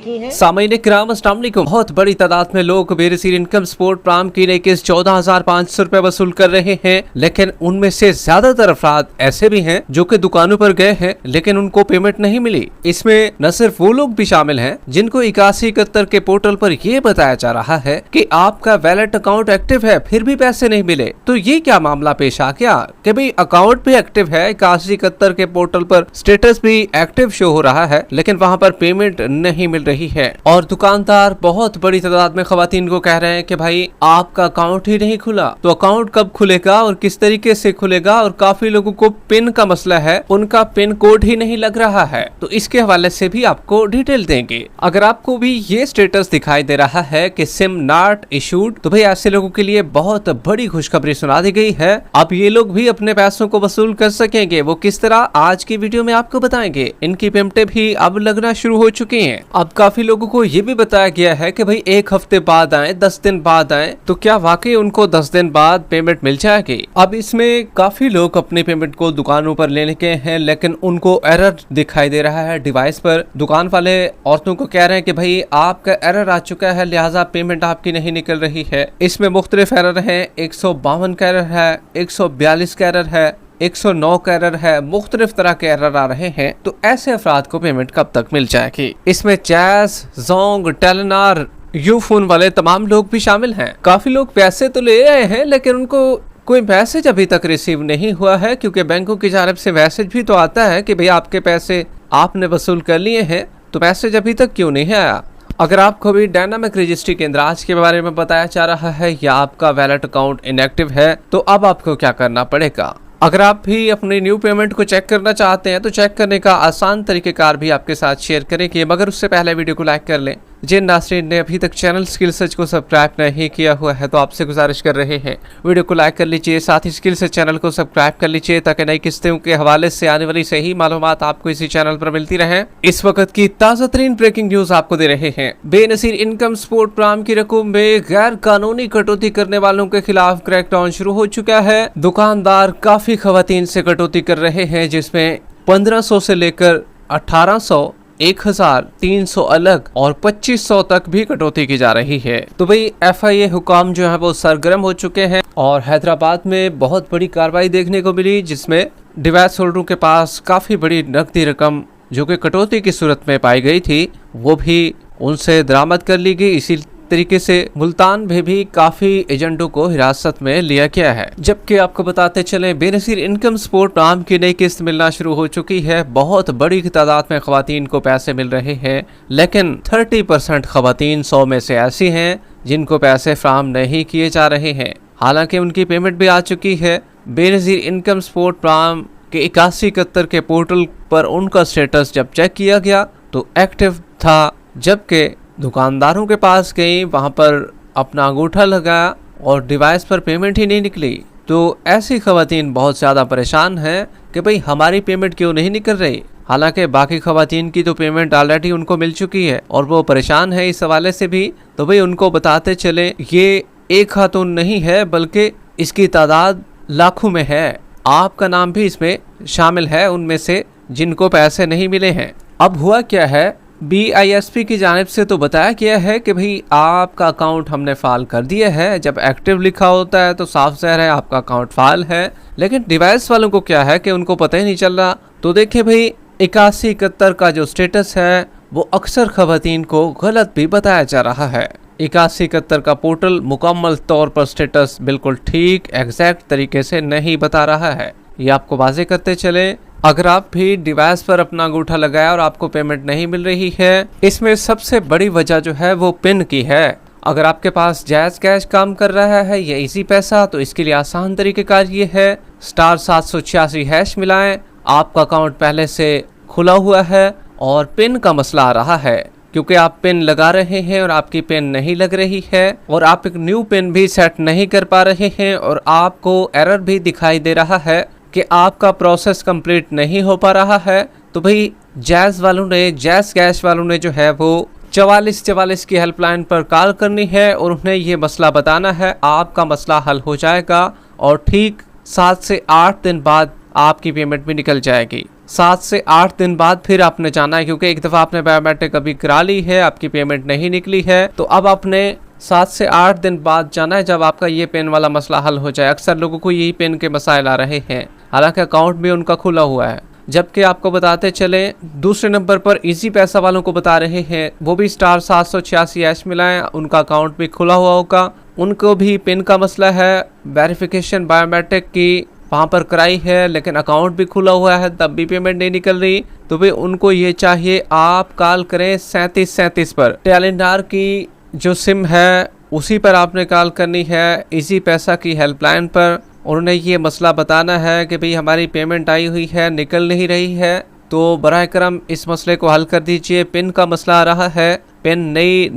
सामान्य किराम अस्सलाम वालेकुम। बहुत बड़ी तादाद में लोग बेनज़ीर इनकम सपोर्ट प्रोग्राम की नई किस्त 14,500 रुपए वसूल कर रहे हैं, लेकिन उनमें से ज्यादातर अफराद ऐसे भी हैं जो कि दुकानों पर गए हैं लेकिन उनको पेमेंट नहीं मिली। इसमें न सिर्फ वो लोग भी शामिल हैं जिनको 8171 के पोर्टल पर ये बताया जा रहा है कि आपका वैलेट अकाउंट एक्टिव है फिर भी पैसे नहीं मिले। तो ये क्या मामला पेश आ गया कि भाई अकाउंट भी एक्टिव है, 8171 के पोर्टल पर स्टेटस भी एक्टिव शो हो रहा है, लेकिन वहाँ पर पेमेंट नहीं मिल रही है। और दुकानदार बहुत बड़ी तादाद में खवातीन को कह रहे हैं कि भाई आपका अकाउंट ही नहीं खुला। तो अकाउंट कब खुलेगा और किस तरीके से खुलेगा, और काफी लोगों को पिन का मसला है, उनका पिन कोड ही नहीं लग रहा है। तो इसके हवाले से भी आपको डिटेल देंगे। अगर आपको भी ये स्टेटस दिखाई दे रहा है कि सिम नॉट इशूड, तो भाई ऐसे लोगों के लिए बहुत बड़ी खुशखबरी सुना दी गई है। अब ये लोग भी अपने पैसों को वसूल कर सकेंगे। वो किस तरह, आज की वीडियो में आपको बताएंगे। इनकी पेमेंटें भी अब लगना शुरू हो चुकी हैं। अब काफी लोगों को ये भी बताया गया है कि भाई 1 हफ्ते बाद आए, 10 दिन बाद आए, तो क्या वाकई उनको 10 दिन बाद पेमेंट मिल जाएगी। अब इसमें काफी लोग अपनी पेमेंट को दुकानों पर लेने के हैं, लेकिन उनको एरर दिखाई दे रहा है डिवाइस पर। दुकान वाले औरतों को कह रहे हैं कि भाई आपका एरर आ चुका है, लिहाजा पेमेंट आपकी नहीं निकल रही है। इसमें मुख्तलिफ एरर है, 152 का एरर है, 142 का एरर है, 109 का एरर है, मुख्तलिफ तरह के एरर आ रहे हैं। तो ऐसे अफराद को पेमेंट कब तक मिल जाएगी। इसमें जैज़, जोंग, टेलेनॉर, यूफोन वाले तमाम लोग भी शामिल हैं। काफी लोग पैसे तो ले आए हैं लेकिन उनको कोई मैसेज अभी तक रिसीव नहीं हुआ है, क्योंकि बैंकों की जानिब से मैसेज भी तो आता है कि भाई आपके पैसे आपने वसूल कर लिए हैं, तो मैसेज अभी तक क्यों नहीं आया। अगर आपको भी डायनामिक रजिस्ट्री केंद्र आज के बारे में बताया जा रहा है या आपका वैलेट अकाउंट इनएक्टिव है, तो अब आपको क्या करना पड़ेगा। अगर आप भी अपनी न्यू पेमेंट को चेक करना चाहते हैं तो चेक करने का आसान तरीकेकार भी आपके साथ शेयर करेंगे, मगर उससे पहले वीडियो को लाइक कर लें। जिन नाज़रीन ने अभी तक चैनल स्किल सर्च को सब्सक्राइब नहीं किया हुआ है तो आपसे गुजारिश कर रहे हैं वीडियो को लाइक कर लीजिए, साथ ही स्किल सर्च चैनल को सब्सक्राइब कर लीजिए ताकि नई किस्तों के हवाले से आने वाली सही मालूमात आपको इसी चैनल पर मिलती रहे। इस वक्त की ताज़ा तरीन ब्रेकिंग न्यूज आपको दे रहे हैं। बेनज़ीर इनकम सपोर्ट प्रोग्राम की रकम में गैर कानूनी कटौती करने वालों के खिलाफ क्रैकडाउन शुरू हो चुका है। दुकानदार काफी खवातीन से कटौती कर रहे हैं, जिसमें 1500 से लेकर 1800, 1300 अलग और 2500 तक भी कटौती की जा रही है। तो भाई FIA हुकाम जो है वो सरगर्म हो चुके हैं और हैदराबाद में बहुत बड़ी कार्रवाई देखने को मिली, जिसमें डिवाइस होल्डरों के पास काफी बड़ी नकदी रकम जो कि कटौती की सूरत में पाई गई थी वो भी उनसे बरामद कर ली गई। इसी तरीके से मुल्तान में भी काफी एजेंटों को हिरासत में लिया गया है। जबकि आपको बताते चले बेनज़ीर इनकम सपोर्ट प्रोग्राम की नई किस्त मिलना शुरू हो चुकी है। बहुत बड़ी तादाद में खवातीन को पैसे मिल रहे हैं, लेकिन 30% खवातीन 100 में से ऐसी हैं जिनको पैसे फ्राहम नहीं किए जा रहे हैं। हालांकि उनकी पेमेंट भी आ चुकी है। बेनज़ीर इनकम सपोर्ट प्रोग्राम के 8171 के पोर्टल पर उनका स्टेटस जब चेक किया गया तो एक्टिव था, जबकि दुकानदारों के पास गई, वहां पर अपना अंगूठा लगाया और डिवाइस पर पेमेंट ही नहीं निकली। तो ऐसी खवातीन बहुत ज़्यादा परेशान हैं कि भाई हमारी पेमेंट क्यों नहीं निकल रही। हालांकि बाकी खवातीन की तो पेमेंट ऑलरेडी उनको मिल चुकी है और वो परेशान है इस हवाले से भी। तो भाई उनको बताते चले ये एक खातून नहीं है बल्कि इसकी तादाद लाखों में है। आपका नाम भी इसमें शामिल है उनमें से जिनको पैसे नहीं मिले हैं। अब हुआ क्या है, BISP की जानिब से तो बताया गया है कि भाई आपका अकाउंट हमने फाल कर दिया है। जब एक्टिव लिखा होता है तो साफ ज़ाहिर है आपका अकाउंट फाल है, लेकिन डिवाइस वालों को क्या है कि उनको पता ही नहीं चल रहा। तो देखिए भाई 8171 का जो स्टेटस है वो अक्सर खवातीन को गलत भी बताया जा रहा है। 8171 का पोर्टल मुकम्मल तौर पर स्टेटस बिल्कुल ठीक एग्जैक्ट तरीके से नहीं बता रहा है। ये आपको वाज़ेह करते चले। अगर आप भी डिवाइस पर अपना अंगूठा लगाया और आपको पेमेंट नहीं मिल रही है, इसमें सबसे बड़ी वजह जो है वो पिन की है। अगर आपके पास जैज़ कैश काम कर रहा है या इजी पैसा, तो इसके लिए आसान तरीक़ेकार ये है *786# मिलाएं। आपका अकाउंट पहले से खुला हुआ है और पिन का मसला आ रहा है क्योंकि आप पिन लगा रहे हैं और आपकी पिन नहीं लग रही है और आप एक न्यू पिन भी सेट नहीं कर पा रहे हैं और आपको एरर भी दिखाई दे रहा है कि आपका प्रोसेस कंप्लीट नहीं हो पा रहा है। तो भाई जैज़ कैश वालों ने जो है वो 4444 की हेल्पलाइन पर कॉल करनी है और उन्हें ये मसला बताना है। आपका मसला हल हो जाएगा और ठीक 7 से 8 दिन बाद आपकी पेमेंट भी निकल जाएगी। 7 से 8 दिन बाद फिर आपने जाना है, क्योंकि एक दफ़ा आपने बायोमेट्रिक अभी करा ली है, आपकी पेमेंट नहीं निकली है, तो अब आपने 7 से 8 दिन बाद जाना है जब आपका ये पेन वाला मसला हल हो जाए। अक्सर लोगों को यही पेन के मसाइल आ रहे हैं, हालांकि अकाउंट भी उनका खुला हुआ है। जबकि आपको बताते चले दूसरे नंबर पर इजी पैसा वालों को बता रहे हैं, वो भी स्टार 786 मिलाएं, उनका अकाउंट भी खुला हुआ होगा, उनको भी पिन का मसला है, वेरिफिकेशन बायोमेट्रिक की वहाँ पर कराई है लेकिन अकाउंट भी खुला हुआ है, तब भी पेमेंट नहीं निकल रही। तो भाई उनको ये चाहिए आप कॉल करें 3737 पर। टेलिनॉर की जो सिम है उसी पर आपने कॉल करनी है, इजी पैसा की हेल्पलाइन पर। उन्होंने ये मसला बताना है कि भाई हमारी पेमेंट आई हुई है, निकल नहीं रही है, तो बराए करम इस मसले को हल कर दीजिए। पिन का मसला आ रहा है, पिन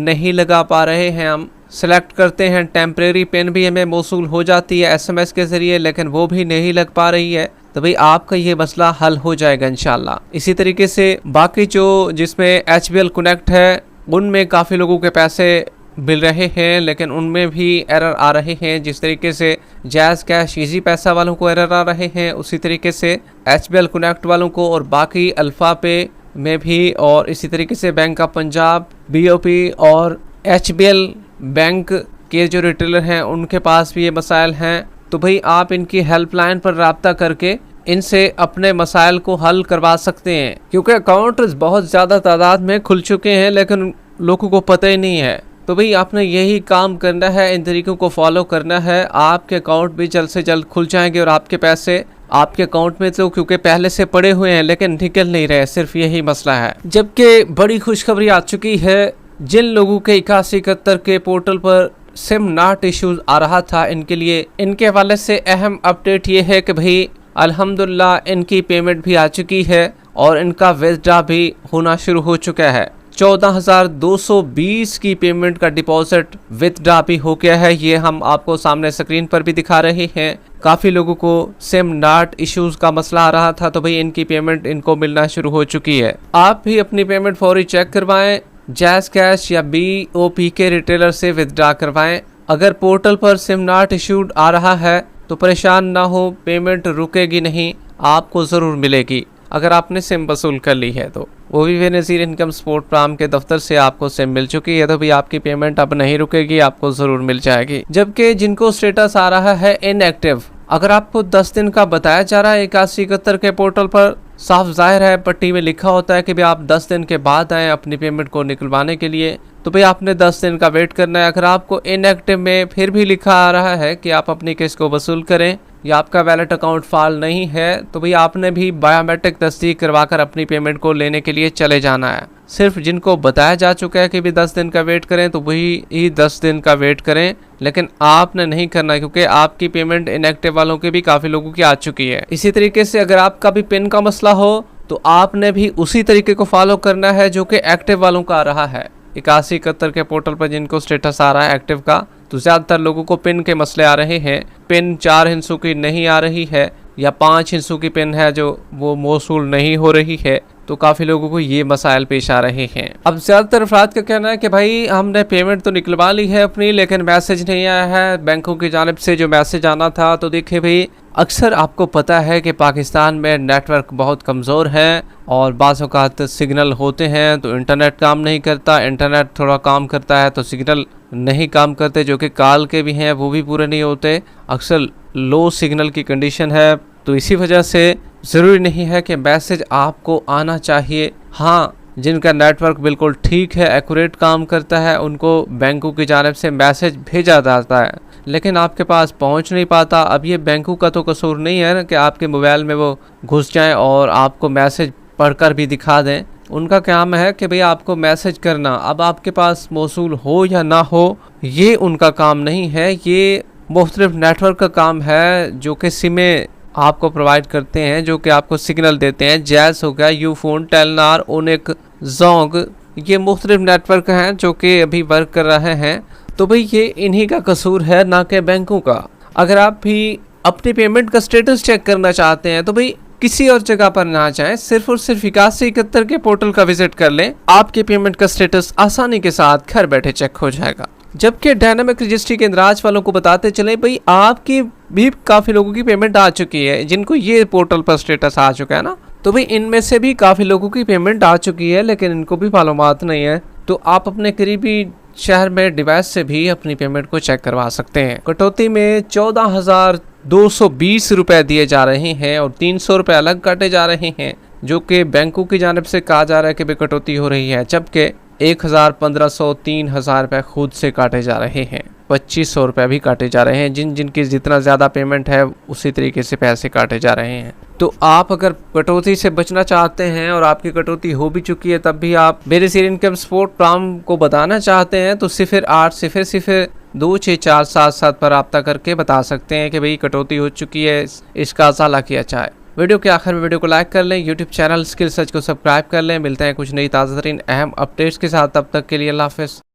नहीं लगा पा रहे हैं, हम सेलेक्ट करते हैं, टेम्परेरी पिन भी हमें मौसूल हो जाती है SMS के ज़रिए, लेकिन वो भी नहीं लग पा रही है। तो भाई आपका ये मसला हल हो जाएगा इंशाल्लाह। इसी तरीके से बाकी जो जिसमें HBL कनेक्ट है उनमें काफ़ी लोगों के पैसे मिल रहे हैं, लेकिन उनमें भी एरर आ रहे हैं। जिस तरीके से जैज़ कैश इजी पैसा वालों को एरर आ रहे हैं, उसी तरीके से HBL कनेक्ट वालों को और बाकी अल्फ़ा पे में भी, और इसी तरीके से बैंक ऑफ पंजाब, BOP और HBL बैंक के जो रिटेलर हैं उनके पास भी ये मसाइल हैं। तो भाई आप इनकी हेल्पलाइन पर रब्ता करके इनसे अपने मसाइल को हल करवा सकते हैं, क्योंकि अकाउंट बहुत ज़्यादा तादाद में खुल चुके हैं लेकिन लोगों को पता ही नहीं है। तो भाई आपने यही काम करना है, इन तरीकों को फॉलो करना है, आपके अकाउंट भी जल्द से जल्द खुल जाएंगे और आपके पैसे आपके अकाउंट में तो क्योंकि पहले से पड़े हुए हैं लेकिन निकल नहीं रहे, सिर्फ यही मसला है। जबकि बड़ी खुशखबरी आ चुकी है, जिन लोगों के 8171 के पोर्टल पर सिम नॉट इश्यूज आ रहा था, इनके लिए इनके हवाले से अहम अपडेट ये है कि भाई अल्हम्दुलिल्लाह इनकी पेमेंट भी आ चुकी है और इनका विथड्रॉ भी होना शुरू हो चुका है। 14,220 की पेमेंट का डिपॉजिट विथड्रॉ भी हो गया है, ये हम आपको सामने स्क्रीन पर भी दिखा रहे हैं। काफ़ी लोगों को सिम नॉट इश्यूज का मसला आ रहा था, तो भाई इनकी पेमेंट इनको मिलना शुरू हो चुकी है। आप भी अपनी पेमेंट फौरी चेक करवाएं, जैज़ कैश या BOP के रिटेलर से विथड्रॉ करवाएं। अगर पोर्टल पर सिम नॉट इशूड आ रहा है तो परेशान ना हो, पेमेंट रुकेगी नहीं, आपको ज़रूर मिलेगी। अगर आपने सिम वसूल कर ली है तो वो भी बेनज़ीर इनकम सपोर्ट प्रोग्राम के दफ्तर से आपको सिम मिल चुकी है, तो भी आपकी पेमेंट अब नहीं रुकेगी, आपको ज़रूर मिल जाएगी। जबकि जिनको स्टेटस आ रहा है इनएक्टिव, अगर आपको 10 दिन का बताया जा रहा है 8171 के पोर्टल पर, साफ जाहिर है पट्टी में लिखा होता है कि भाई आप 10 दिन के बाद आएँ अपनी पेमेंट को निकलवाने के लिए, तो भाई आपने 10 दिन का वेट करना है। अगर आपको इनएक्टिव में फिर भी लिखा आ रहा है कि आप अपनी किस्त को वसूल करें या आपका वैलेट अकाउंट फाल नहीं है, तो भाई आपने भी बायोमेट्रिक तस्दीक करवाकर अपनी पेमेंट को लेने के लिए चले जाना है। सिर्फ जिनको बताया जा चुका है कि भी 10 दिन का वेट करें तो वही ही 10 दिन का वेट करें, लेकिन आपने नहीं करना, क्योंकि आपकी पेमेंट इनएक्टिव वालों की भी काफ़ी लोगों की आ चुकी है। इसी तरीके से अगर आपका भी पिन का मसला हो तो आपने भी उसी तरीके को फॉलो करना है जो कि एक्टिव वालों का आ रहा है। 8171 के पोर्टल पर जिनको स्टेटस आ रहा है एक्टिव का, तो ज़्यादातर लोगों को पिन के मसले आ रहे हैं। पिन 4 हिस्सों की नहीं आ रही है या 5 हिस्सों की पिन है जो वो मौसूल नहीं हो रही है, तो काफ़ी लोगों को ये मसाइल पेश आ रहे हैं। अब ज़्यादातर अफराद का कहना है कि भाई हमने पेमेंट तो निकलवा ली है अपनी, लेकिन मैसेज नहीं आया है बैंकों की जानिब से जो मैसेज आना था। तो देखिए भाई, अक्सर आपको पता है कि पाकिस्तान में नेटवर्क बहुत कमज़ोर है और बाज़ औक़ात सिग्नल होते हैं तो इंटरनेट काम नहीं करता, इंटरनेट थोड़ा काम करता है तो सिग्नल नहीं काम करते, जो कि कॉल के भी हैं वो भी पूरे नहीं होते। अक्सर लो सिग्नल की कंडीशन है, तो इसी वजह से ज़रूरी नहीं है कि मैसेज आपको आना चाहिए। हाँ, जिनका नेटवर्क बिल्कुल ठीक है, एक्यूरेट काम करता है, उनको बैंकों की जानिब से मैसेज भेजा जाता है, लेकिन आपके पास पहुंच नहीं पाता। अब ये बैंकों का तो कसूर नहीं है ना कि आपके मोबाइल में वो घुस जाएं और आपको मैसेज पढ़कर भी दिखा दें। उनका काम है कि भाई आपको मैसेज करना, अब आपके पास मौसूल हो या ना हो ये उनका काम नहीं है, ये मुख्तलिफ नेटवर्क का काम है जो कि सिमें आपको प्रोवाइड करते हैं, जो कि आपको सिग्नल देते हैं। जैज़ हो गया, यूफोन, टेलनार, ओनिक, जोंग, ये मुख्तलिफ नेटवर्क हैं जो कि अभी वर्क कर रहे हैं। तो भाई ये इन्हीं का कसूर है, ना कि बैंकों का। अगर आप भी अपनी पेमेंट का स्टेटस चेक करना चाहते हैं तो भाई किसी और जगह पर ना जाएं, सिर्फ और सिर्फ 8171 के पोर्टल का विजिट कर लें, आपके पेमेंट का स्टेटस आसानी के साथ घर बैठे चेक हो जाएगा। जबकि डायनामिक रजिस्ट्री के इंद्राज वालों को बताते चले भाई आपकी भी काफी लोगों की पेमेंट आ चुकी है जिनको ये पोर्टल पर स्टेटस आ चुका है ना। तो भाई इनमें से भी काफी लोगों की पेमेंट आ चुकी है लेकिन इनको भी मालूमात नहीं है। तो आप अपने करीबी शहर में डिवाइस से भी अपनी पेमेंट को चेक करवा सकते हैं। कटौती में 14,220 रुपए दिए जा रहे हैं और 300 रुपए अलग काटे जा रहे हैं, जो कि बैंकों की जानिब से कहा जा रहा है कि भी कटौती हो रही है, जबकि 1,000, 1,500, 3,000 रुपए खुद से काटे जा रहे हैं। 2,500 रुपए भी काटे जा रहे हैं। जिनकी जितना ज़्यादा पेमेंट है उसी तरीके से पैसे काटे जा रहे हैं। तो आप अगर कटौती से बचना चाहते हैं और आपकी कटौती हो भी चुकी है तब भी आप बेनज़ीर इनकम सपोर्ट प्लान को बताना चाहते हैं तो 0800-26477 पर रब्ता करके बता सकते हैं कि भाई कटौती हो चुकी है, इसका असाला किया जाए। वीडियो के आखिर में वीडियो को लाइक कर लें, यूट्यूब चैनल स्किल सर्च को सब्सक्राइब कर लें। मिलते हैं कुछ नई ताज़ा तरीन अहम अपडेट्स के साथ, तब तक के लिए अल्लाह हाफ़िज़।